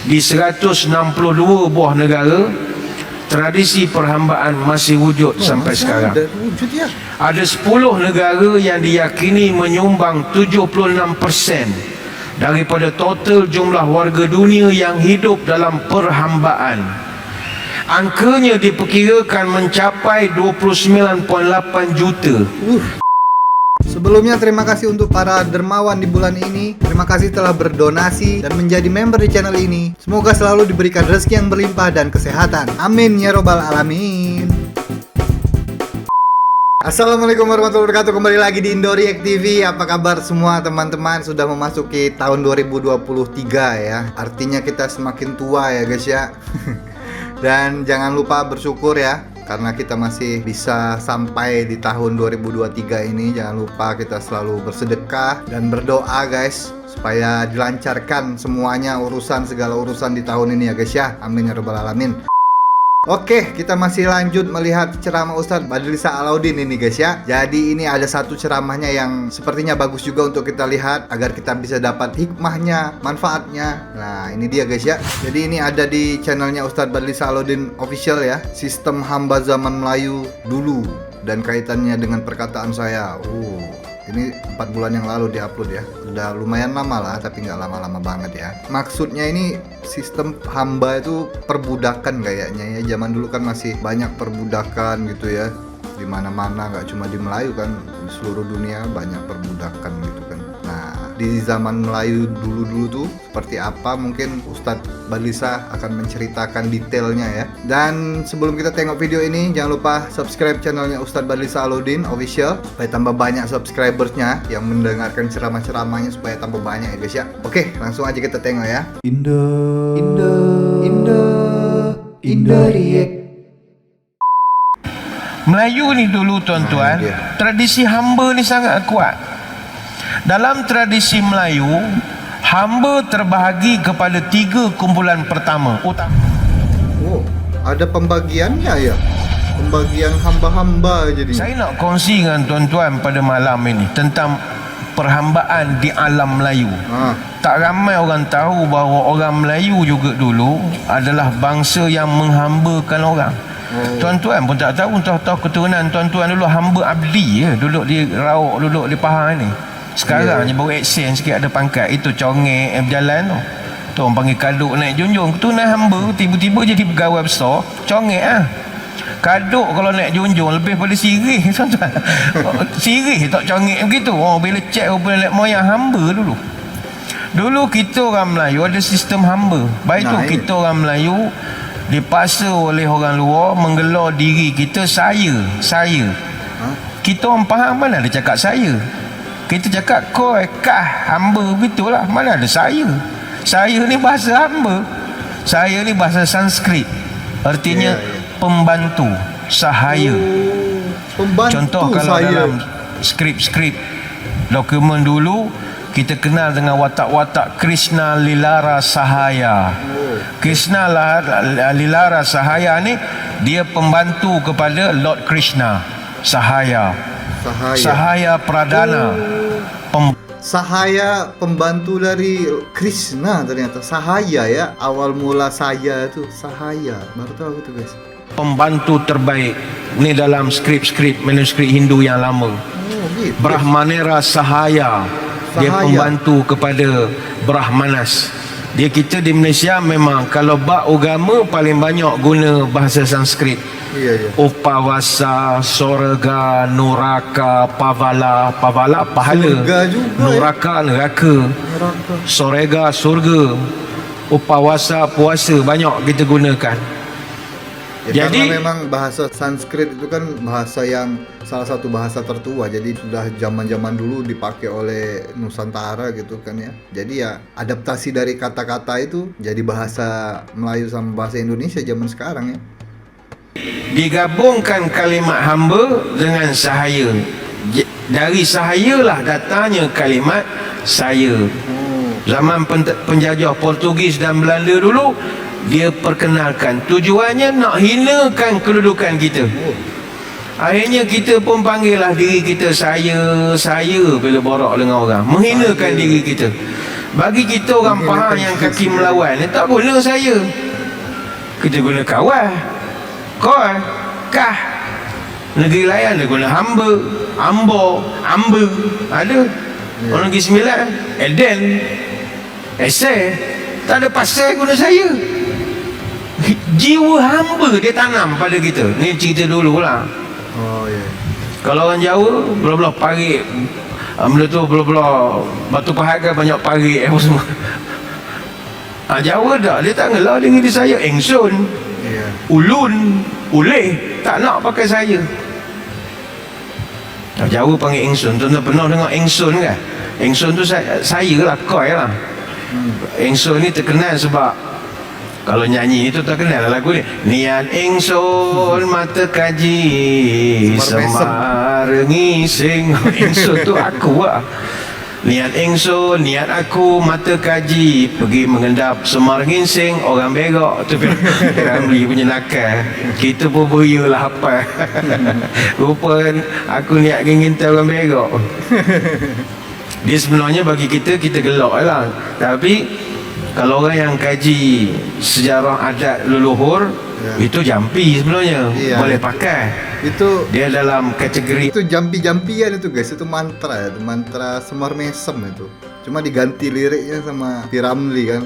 Di 162 buah negara, tradisi perhambaan masih wujud sampai sekarang. Ada 10 negara yang diyakini menyumbang 76% daripada total jumlah warga dunia yang hidup dalam perhambaan. Angkanya diperkirakan mencapai 29.8 juta. Sebelumnya terima kasih untuk para dermawan di bulan ini. Terima kasih telah berdonasi dan menjadi member di channel ini. Semoga selalu diberikan rezeki yang berlimpah dan kesehatan. Amin ya robbal alamin. Assalamualaikum warahmatullahi wabarakatuh. Kembali lagi di Indo React TV. Apa kabar semua teman-teman? Sudah memasuki tahun 2023 ya. Artinya kita semakin tua ya guys ya. Dan jangan lupa bersyukur ya, karena kita masih bisa sampai di tahun 2023 ini. Jangan lupa kita selalu bersedekah dan berdoa guys, supaya dilancarkan semuanya segala urusan di tahun ini ya guys ya. Amin ya rabbal alamin. Oke, kita masih lanjut melihat ceramah Ustadz Badlisa Alauddin ini guys ya. Jadi ini ada satu ceramahnya yang sepertinya bagus juga untuk kita lihat, agar kita bisa dapat hikmahnya, manfaatnya. Nah ini dia guys ya. Jadi ini ada di channelnya Ustadz Badlisa Alauddin Official ya. Sistem hamba zaman Melayu dulu dan kaitannya dengan perkataan saya. Ini 4 bulan yang lalu diupload ya. Udah lumayan lama lah, tapi nggak lama-lama banget ya. Maksudnya ini sistem hamba itu perbudakan kayaknya ya. Zaman dulu kan masih banyak perbudakan gitu ya. Di mana-mana, nggak cuma di Melayu kan, di seluruh dunia banyak perbudakan gitu kan. Nah di zaman Melayu dulu-dulu tuh seperti apa, mungkin Ustadz Badlisa akan menceritakan detailnya ya. Dan sebelum kita tengok video ini, jangan lupa subscribe channelnya Ustadz Badlisa Alauddin Official supaya tambah banyak subscribersnya yang mendengarkan ceramah-ceramahnya, supaya tambah banyak ya guys ya. Oke, langsung aja kita tengok ya. Indo React. Melayu ni dulu tuan-tuan, tradisi hamba ni sangat kuat. Dalam tradisi Melayu, hamba terbahagi kepada 3 kumpulan pertama. Oh, ada pembagiannya ya? Pembagian hamba-hamba jadi. Saya nak kongsi dengan tuan-tuan pada malam ini tentang perhambaan di alam Melayu. Tak ramai orang tahu bahawa orang Melayu juga dulu adalah bangsa yang menghambakan orang. Tuan-tuan pun tak tahu, tahu keturunan tuan-tuan dulu hamba abdi ya, duduk di Rauk, duduk di Pahang ni. Sekarang je baru aksen sikit ada pangkat. Itu congek berjalan tu. Tu orang panggil kaduk naik junjung. Keturunan hamba tiba-tiba jadi pegawai besar, congek ah. Kaduk kalau naik junjung lebih pada sirih tuan-tuan. Sirih tak congek begitu. Oh bila cek rupanya moyang hamba dulu. Dulu kita orang Melayu ada sistem hamba. Baik tu kita orang Melayu dipaksa oleh orang luar menggelar diri kita saya. Kita orang faham, mana ada cakap saya. Kita cakap koi, kah, hamba begitulah. Mana ada saya. Saya ni bahasa hamba. Saya ni bahasa Sanskrit. Artinya pembantu, sahaya. Contoh kalau dalam skrip-skrip dokumen dulu, kita kenal dengan watak-watak Krishna Lilara Sahaya. Krishna Lilara Sahaya ni dia pembantu kepada Lord Krishna. Sahaya Pradana. Sahaya pembantu dari Krishna ternyata. Sahaya ya, awal mula saya itu Sahaya. Baru tahu gitu guys. Pembantu terbaik ni dalam skrip-skrip manuskrip Hindu yang lama. Gitu. Brahmanera Sahaya. Dia pembantu kepada Brahmanas. Dia kita di Malaysia memang kalau bab agama paling banyak guna bahasa Sanskrit. Upawasa, Sorga, Nuraka, Pavala pahala, Nuraka neraka, Sorga surga, Upawasa puasa, banyak kita gunakan. Ya, jadi karena memang bahasa Sanskrit itu kan bahasa yang salah satu bahasa tertua, jadi sudah zaman-zaman dulu dipakai oleh Nusantara gitu kan ya. Jadi ya adaptasi dari kata-kata itu jadi bahasa Melayu sama bahasa Indonesia zaman sekarang ya. Digabungkan kalimat hamba dengan sahaya. Dari sahayalah datangnya kalimat saya. Zaman penjajah Portugis dan Belanda dulu, dia perkenalkan tujuannya nak hinakan kedudukan kita. Akhirnya kita pun panggillah diri kita saya bila borak dengan orang, menghinakan diri kita. Bagi kita orang Pahang yang kaki melawan ni, tak guna saya. Kita guna kawal, kol, kah. Negeri lain dia guna hamba, ambo, amba. Ada. Orang Negeri Sembilan, Eden, Eseh. Tak ada pasal guna saya. Jiwa hamba dia tanam pada kita. Ni cerita dulu lah. Oh ya. Kalau orang Jawa, belah-belah parit. Benda tu belah-belah batu pahat kan banyak parit apa semua. Jawa tak, dia tak ngelah dengan diri saya. Engsun, ulun, uleh, tak nak pakai saya. Jawa panggil engsun. Tuan pernah dengar engsun kan? Engsun tu saya lah, koi lah. Engsun ni terkenal sebab kalau nyanyi itu terkenal lagu ni. Niat engsun mata kaji semar ngising. Engsun tu aku lah. Niat engsun, niat aku mata kaji pergi mengendap semar ngising orang begok. Tu Ramli punya nakal. Kita pun beria lah apa. Rupa aku niat ngintai orang begok. Dia sebenarnya bagi kita gelak lah. Tapi kalau orang yang kaji sejarah adat leluhur, itu jampi sebenarnya. Boleh pakai. Itu dia dalam kategori itu jampi-jampian itu guys, itu mantra, itu mantra Semar Mesem itu. Cuma diganti liriknya sama Piramli kan.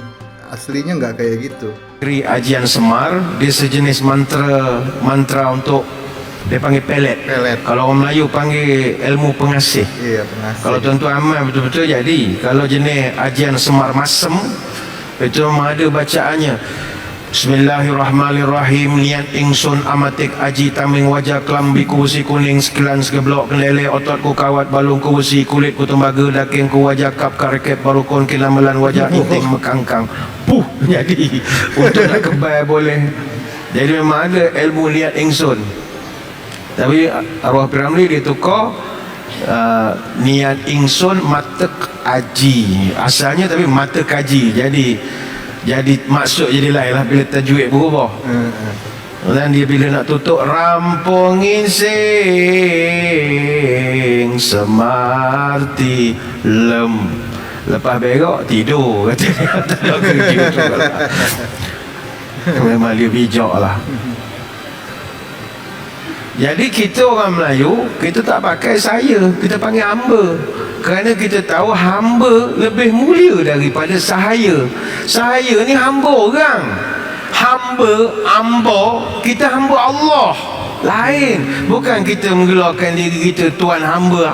Aslinya nggak kayak gitu. Ajian Semar, dia sejenis mantra untuk dia panggil pelet. Kalau orang Melayu panggil ilmu pengasih. Iya, pengasih. Kalau tuan-tuan amal betul-betul jadi. Kalau jenis ajian Semar Masem, itu memang ada bacaannya. Bismillahirrahmanirrahim. Niat ingsun amatik aji taming wajah kelambi kursi kuning sekilan segeblok kelele ototku kawat balung kursi kulitku tembaga dakingku wajah kap karekep barukon kilamelan wajah inting mekangkang. Jadi untuk nak kebal boleh. Jadi memang ada ilmu niat ingsun. Tapi arwah Piramli dia tukar niat ingsun mata aji asalnya, tapi mata kaji. Jadi maksud jadi lain lah bila tajwid berubah. Dan dia bila nak tutup rampungin sing semarti lem, lepas berok tidur kata dia. Tak ada kerja tu lah. Memang dia bijak lah. Jadi kita orang Melayu, kita tak pakai saya, kita panggil hamba. Kerana kita tahu hamba lebih mulia daripada sahaya. Sahaya ni hamba orang. Hamba, kita hamba Allah. Lain. Bukan kita menggelarkan diri kita Tuan hamba.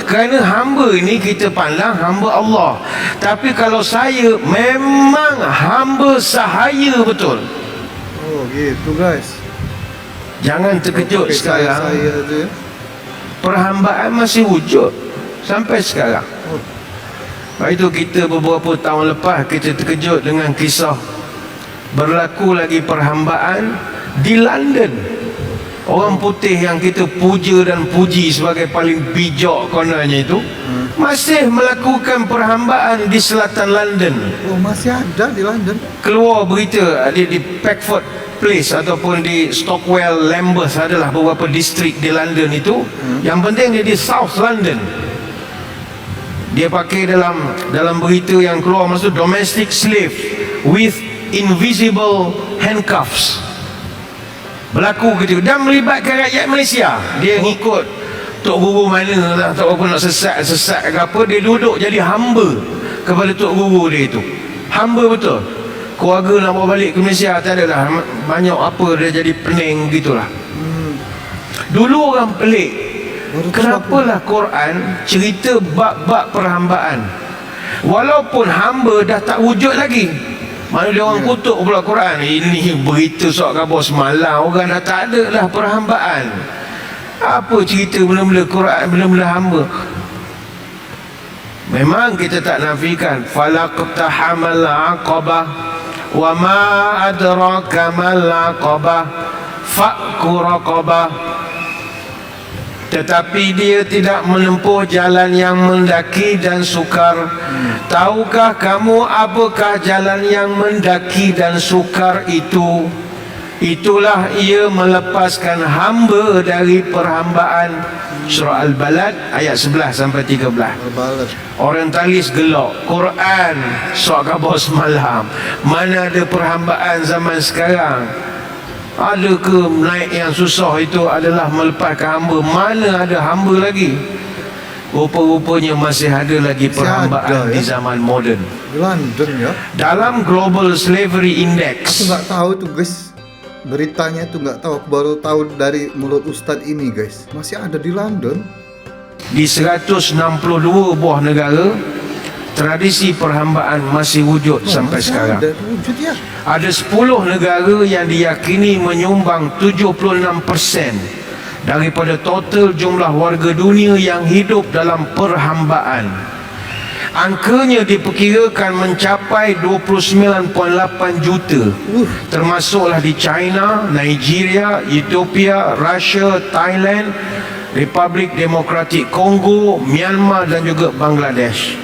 Kerana hamba ni kita pandang hamba Allah. Tapi kalau saya, memang hamba sahaya betul. Oh gitu guys. Jangan terkejut sekarang. Perhambaan masih wujud sampai sekarang. Lepas itu kita beberapa tahun lepas kita terkejut dengan kisah berlaku lagi perhambaan di London. Orang putih yang kita puja dan puji sebagai paling bijak kononnya itu masih melakukan perhambaan di selatan London. Oh, masih ada di London. Keluar berita di Peckford Place ataupun di Stockwell Lambeth, adalah beberapa distrik di London itu. Yang penting dia di South London. Dia pakai dalam berita yang keluar maksud domestic slave with invisible handcuffs. Berlaku gitu dan melibatkan rakyat Malaysia. Dia ngikut Tok Guru mana lah, tak apa nak sesat ke apa, dia duduk jadi hamba kepada Tok Guru dia itu. Hamba betul. Keluarga nak bawa balik ke Malaysia tak adalah, banyak apa dia jadi pening gitulah. Dulu orang pelik, kenapalah Quran cerita bab-bab perhambaan walaupun hamba dah tak wujud lagi. Mana dia orang kutuk pula Quran, ini berita sok khabar semalam orang dah tak ada lah perhambaan. Apa cerita benda-benda Quran, benda-benda hamba. Memang kita tak nafikan falaqtahamal aqabah wa ma adraka mal aqabah fakku raqabah. Tetapi dia tidak menempuh jalan yang mendaki dan sukar. Tahukah kamu apakah jalan yang mendaki dan sukar itu? itulah ia melepaskan hamba dari perhambaan. Surah Al-Balad ayat 11 sampai 13. Balas. Orientalis gelok, Quran sok khabar semalam. Mana ada perhambaan zaman sekarang? Ada ke naik yang susah itu adalah melepaskan hamba? Mana ada hamba lagi? Rupa-rupanya masih ada lagi perhambaan di zaman moden. Di London ya. Dalam Global Slavery Aku Index, nggak tahu tuh guys, beritanya tuh nggak tahu. Aku baru tahu dari mulut Ustadz ini guys. Masih ada di London. di 162 buah negara, tradisi perhambaan masih wujud sampai masih sekarang. ada wujud ya. Ada 10 negara yang diyakini menyumbang 76% daripada total jumlah warga dunia yang hidup dalam perhambaan. Angkanya diperkirakan mencapai 29.8 juta, termasuklah di China, Nigeria, Ethiopia, Russia, Thailand, Republik Demokratik Kongo, Myanmar dan juga Bangladesh.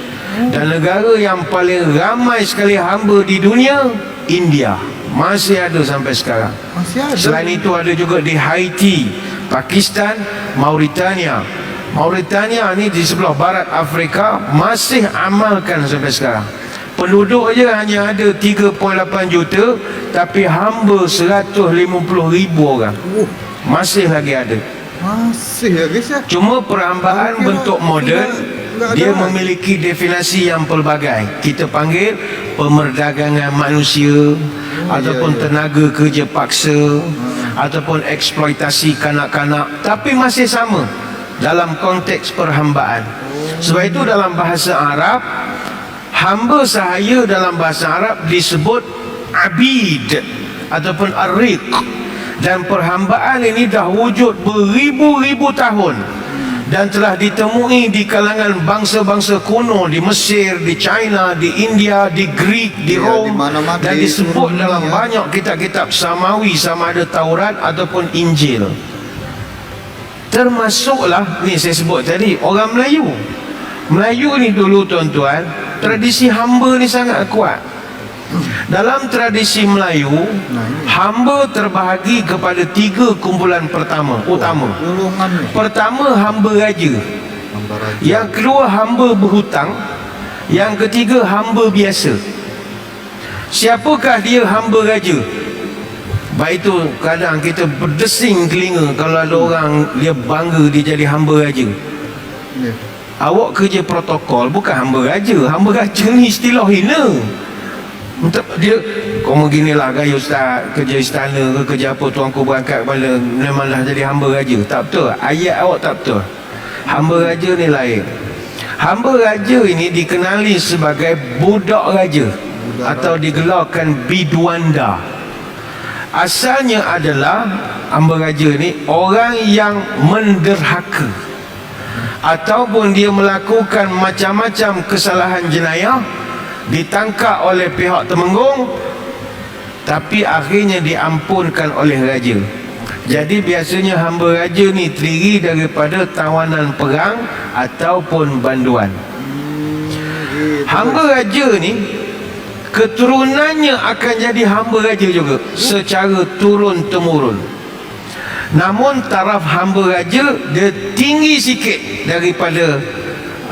Dan negara yang paling ramai sekali hamba di dunia, India, masih ada sampai sekarang. Masih ada. Selain itu ada juga di Haiti, Pakistan, Mauritania. Mauritania ni di sebelah barat Afrika masih amalkan sampai sekarang. Penduduk aja hanya ada 3.8 juta, tapi hamba 150,000 orang. Masih lagi ada. Masih ya guys ya. Cuma perhambaan Okey, bentuk moden, nggak ada. dia memiliki definisi yang pelbagai. Kita panggil pemerdagangan manusia, ataupun tenaga kerja paksa, ataupun eksploitasi kanak-kanak, tapi masih sama dalam konteks perhambaan. Sebab itu dalam bahasa Arab, hamba sahaya dalam bahasa Arab disebut abid ataupun ariq. Dan perhambaan ini dah wujud beribu-ribu tahun dan telah ditemui di kalangan bangsa-bangsa kuno di Mesir, di China, di India, di Greek, di Ya, Rom, di mana-mana dan di disebut seluruh dalam dunia. banyak kitab-kitab Samawi, sama ada Taurat ataupun Injil. Termasuklah ni saya sebut tadi, orang Melayu. Melayu ni dulu tuan-tuan, tradisi hamba ni sangat kuat. Dalam tradisi Melayu, hamba terbahagi kepada 3 kumpulan utama. Golongan ni. Pertama, hamba raja. Hamba raja. Yang kedua, hamba berhutang. Yang ketiga, hamba biasa. Siapakah dia hamba raja? Baik itu kadang kita berdesing telinga kalau ada orang dia bangga dia jadi hamba raja. Ya. Awak kerja protokol, bukan hamba raja. Hamba raja ni istilah hina. Dia kau beginilah gaya ustaz, kerja istana ke kerja apa, tuanku berangkat kepala memanglah jadi hamba raja. Tak betul, ayat awak tak betul. Hamba raja ni lain. Hamba raja ini dikenali sebagai budak raja atau digelarkan biduanda. Asalnya adalah hamba raja ni orang yang menderhaka ataupun dia melakukan macam-macam kesalahan jenayah, ditangkap oleh pihak Temenggung, tapi akhirnya diampunkan oleh raja. Jadi biasanya hamba raja ni terdiri daripada tawanan perang ataupun banduan. Hamba raja ni keturunannya akan jadi hamba raja juga secara turun-temurun. Namun taraf hamba raja dia tinggi sikit daripada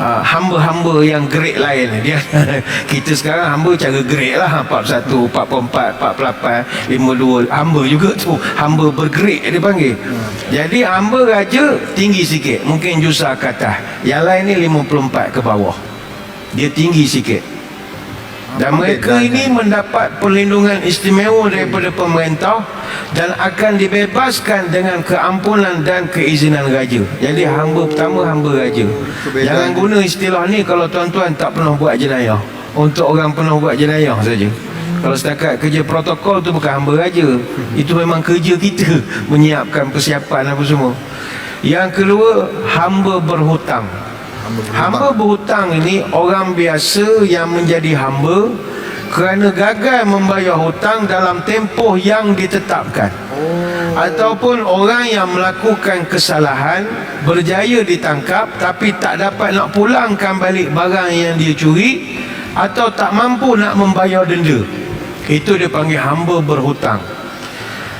hamba-hamba yang grade lain. Dia kita sekarang hamba cara grade lah, 41, 44, 48, 52. Hamba juga tu, hamba bergrade dia panggil. Jadi hamba raja tinggi sikit, mungkin jusa ke atas. Yang lain ni 54 ke bawah. Dia tinggi sikit. Dan mereka ini mendapat perlindungan istimewa daripada pemerintah dan akan dibebaskan dengan keampunan dan keizinan raja. Jadi hamba pertama hamba raja. Jangan guna istilah ni kalau tuan-tuan tak pernah buat jenayah. Untuk orang pernah buat jenayah saja. Kalau setakat kerja protokol tu bukan hamba raja. Itu memang kerja kita menyiapkan persiapan apa semua. Yang kedua, hamba berhutang. Hamba berhutang ini orang biasa yang menjadi hamba kerana gagal membayar hutang dalam tempoh yang ditetapkan. Ataupun orang yang melakukan kesalahan, berjaya ditangkap tapi tak dapat nak pulangkan balik barang yang dia curi, atau tak mampu nak membayar denda. Itu dia panggil hamba berhutang.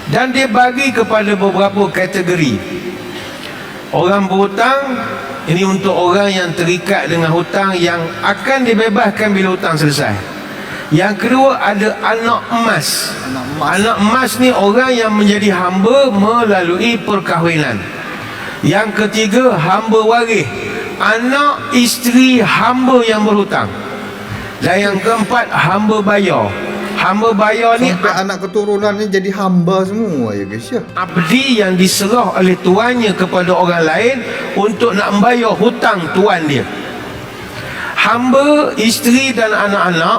Dan dia bagi kepada beberapa kategori. Orang berhutang ini untuk orang yang terikat dengan hutang yang akan dibebaskan bila hutang selesai. Yang kedua ada anak emas. Anak emas ni orang yang menjadi hamba melalui perkahwinan. Yang ketiga hamba waris, anak isteri hamba yang berhutang. Dan yang keempat hamba bayar. Hamba bayar ni sampai anak keturunan ni jadi hamba semua ya guys ya. Abdi yang diserah oleh tuannya kepada orang lain untuk nak membayar hutang tuan dia. Hamba, isteri dan anak-anak,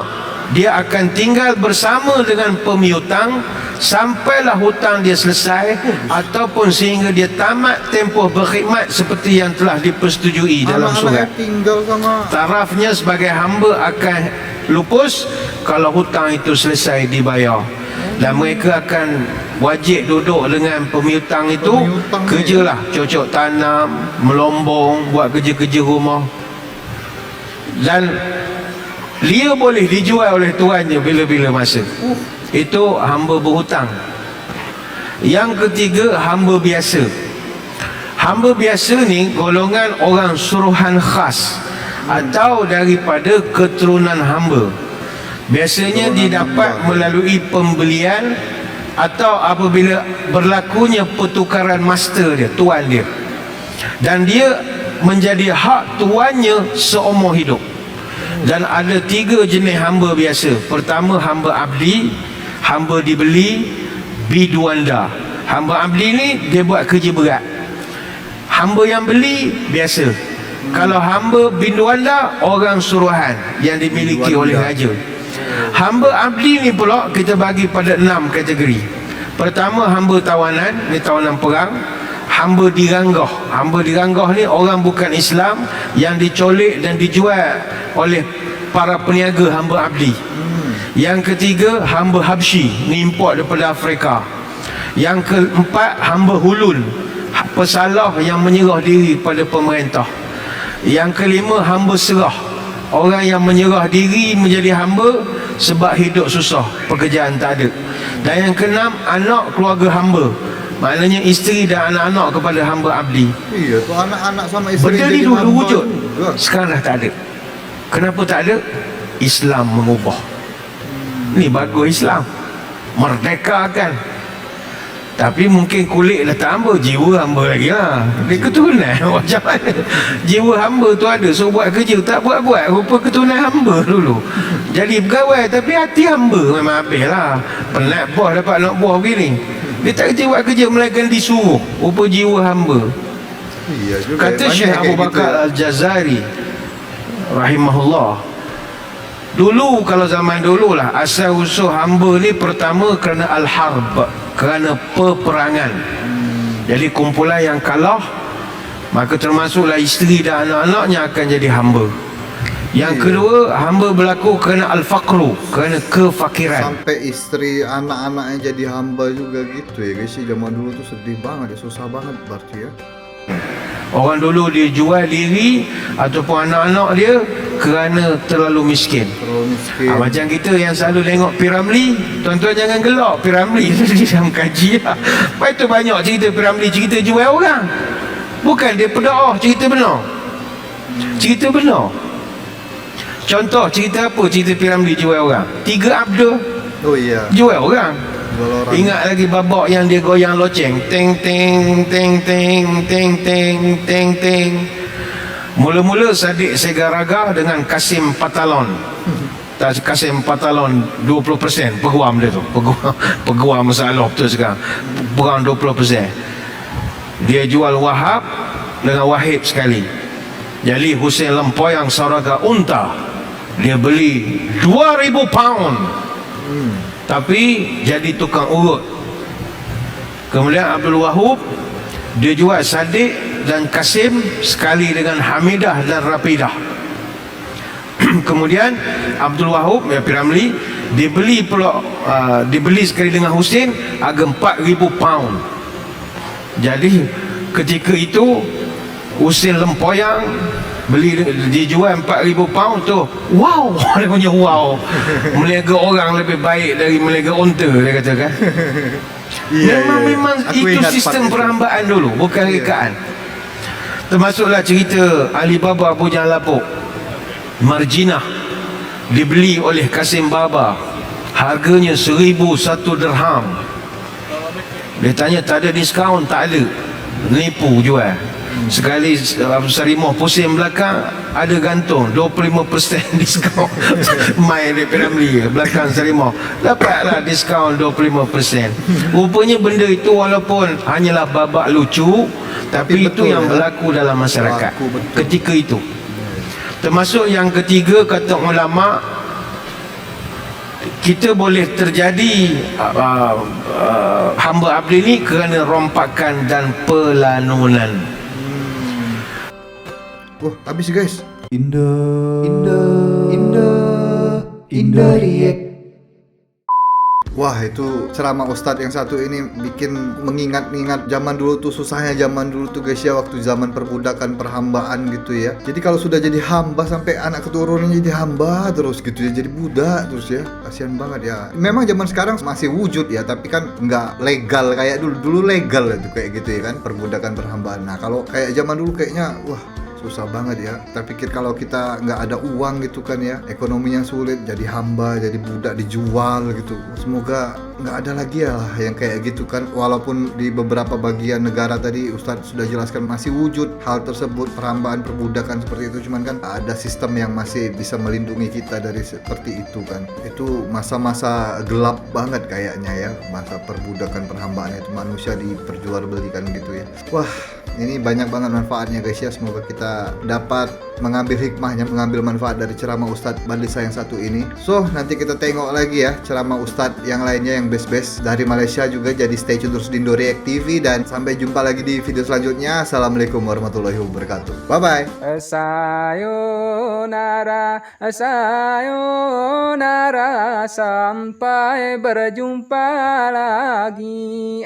dia akan tinggal bersama dengan pemiutang sampailah hutang dia selesai ataupun sehingga dia tamat tempoh berkhidmat seperti yang telah dipersetujui dalam surat. Tinggal sama Tarafnya sebagai hamba akan lupus kalau hutang itu selesai dibayar. Dan mereka akan wajib duduk dengan pemiutang itu, kerjalah, cocok tanam, melombong, buat kerja-kerja rumah. Dan dia boleh dijual oleh tuannya bila-bila masa. Itu hamba berhutang. Yang ketiga hamba biasa. Hamba biasa ni golongan orang suruhan khas atau daripada keturunan hamba. Biasanya didapat melalui pembelian atau apabila berlakunya pertukaran master dia, tuan dia. Dan dia menjadi hak tuannya seumur hidup. Dan ada 3 jenis hamba biasa. Pertama hamba abdi, hamba dibeli, biduanda. Hamba abdi ni dia buat kerja berat. Hamba yang beli biasa. Kalau hamba biduanda orang suruhan yang dimiliki oleh raja. Hamba abdi ni pula kita bagi pada 6 kategori. Pertama hamba tawanan, ni tawanan perang. Hamba diranggah. Hamba diranggah ni orang bukan Islam yang dicolek dan dijual oleh para peniaga hamba abdi. Yang ketiga hamba habsyi, ni import daripada Afrika. Yang keempat hamba hulul, pesalah yang menyerah diri pada pemerintah. Yang kelima hamba serah, orang yang menyerah diri menjadi hamba sebab hidup susah, pekerjaan tak ada. Dan yang keenam anak keluarga hamba, maknanya isteri dan anak-anak kepada hamba abdi. Iya tu anak-anak sama isteri Benda ni jadi dulu hamba wujud, juga. sekarang dah tak ada. Kenapa tak ada? Islam mengubah. Ni bagus Islam, merdeka kan. Tapi mungkin kulit dah tak hamba, jiwa hamba lagi lah. Dia keturunan macam mana? Jiwa hamba tu ada, so buat kerja tak buat-buat, rupa keturunan hamba dulu. Jadi pegawai tapi hati hamba memang habis lah. Penat bos dapat nak buah begini. Dia tak kerja buat kerja melainkan disuruh, rupa jiwa hamba. Iya juga. Kata Banyak Syekh kayak Abu gitu Bakar ya. Al-Jazari rahimahullah, dulu kalau zaman dulu lah, asal usul hamba ni pertama kerana al-harb, kerana peperangan. Jadi kumpulan yang kalah, maka termasuklah isteri dan anak-anaknya akan jadi hamba. Yang kedua hamba berlaku kerana al-faqru, kerana kefakiran. Sampai isteri anak-anaknya jadi hamba juga gitu ya guys. Zaman dulu tuh sedih banget ya, susah banget berarti ya. Orang dulu dia jual diri ataupun anak-anak dia kerana terlalu miskin. Terlalu miskin. Macam kita yang selalu tengok Piramli, tuan-tuan jangan gelak Piramli dia dalam kaji lah. Lepas tu banyak cerita Piramli, cerita jual orang. Bukan dia pedaah, cerita benar. Cerita benar. Contoh cerita apa cerita Piramli jual orang? 3 abda Oh iya. jual orang. Jual orang. Ingat lagi babak yang dia goyang loceng, teng teng teng teng teng teng teng teng. Mula-mula Sadiq Segaraga dengan Kasim Patalon. Kasim Patalon 20% peguam dia tu, peguam masalah betul sekarang, perang 20%. Dia jual Wahab dengan Wahid sekali. Jadi Hussein Lempoyang Sauraga Unta, dia beli 2,000 pound, tapi jadi tukang urut. Kemudian Abdul Wahub dia jual Sadiq dan Kasim sekali dengan Hamidah dan Rapidah. Kemudian Abdul Wahub ya Piramli dibeli pula dibeli sekali dengan Hussein harga 4,000 pound. Jadi ketika itu Hussein Lempoyang beli dijual 4,000 pound tu, wow, dia punya wow, meniaga orang lebih baik dari meniaga unta, dia katakan. Memang Aku itu ingat sistem part itu. perhambaan dulu, bukan rekaan. Termasuklah cerita Alibaba Bujang Lapuk. Marjinah dibeli oleh Kasim Baba, harganya 1,001 dirham. Dia tanya tak ada diskaun, tak ada, nipu jual. Sekali Sarimah pusing belakang, ada gantung 25% diskaun. Main di Piramli belakang Sarimah, dapatlah diskaun 25%. Rupanya benda itu walaupun hanyalah babak lucu, tapi itu betul, yang ya. berlaku dalam masyarakat Berlaku, betul. ketika itu. Termasuk yang ketiga, kata ulama, kita boleh terjadi hamba abdi ni kerana rompakan dan pelanunan. Habis guys. Wah, itu ceramah Ustadz yang satu ini bikin mengingat-ingat zaman dulu tuh, susahnya zaman dulu tuh guys ya, waktu zaman perbudakan, perhambaan gitu ya. Jadi kalau sudah jadi hamba sampai anak keturunannya jadi hamba terus gitu ya, jadi budak terus ya. Kasihan banget ya. Memang zaman sekarang masih wujud ya, tapi kan nggak legal kayak dulu. Dulu legal itu kayak gitu ya kan, perbudakan, perhambaan. Nah, kalau kayak zaman dulu kayaknya wah, susah banget ya. Terpikir kalau kita nggak ada uang gitu kan ya, ekonominya sulit, jadi hamba, jadi budak, dijual gitu. Semoga nggak ada lagi ya yang kayak gitu kan. Walaupun di beberapa bagian negara tadi Ustadz sudah jelaskan masih wujud hal tersebut, perhambaan, perbudakan seperti itu, cuman kan ada sistem yang masih bisa melindungi kita dari seperti itu kan. Itu masa-masa gelap banget kayaknya ya, masa perbudakan, perhambaan itu, manusia diperjualbelikan gitu ya. Wah, ini banyak banget manfaatnya guys ya. Semoga kita dapat mengambil hikmahnya, mengambil manfaat dari ceramah Ustadz Badlisa yang satu ini. So, nanti kita tengok lagi ya ceramah Ustadz yang lainnya yang best-best dari Malaysia juga. Jadi stay tune terus di Indo React TV, dan sampai jumpa lagi di video selanjutnya. Assalamualaikum warahmatullahi wabarakatuh. Bye bye. Sayonara, sayonara, sampai berjumpa lagi.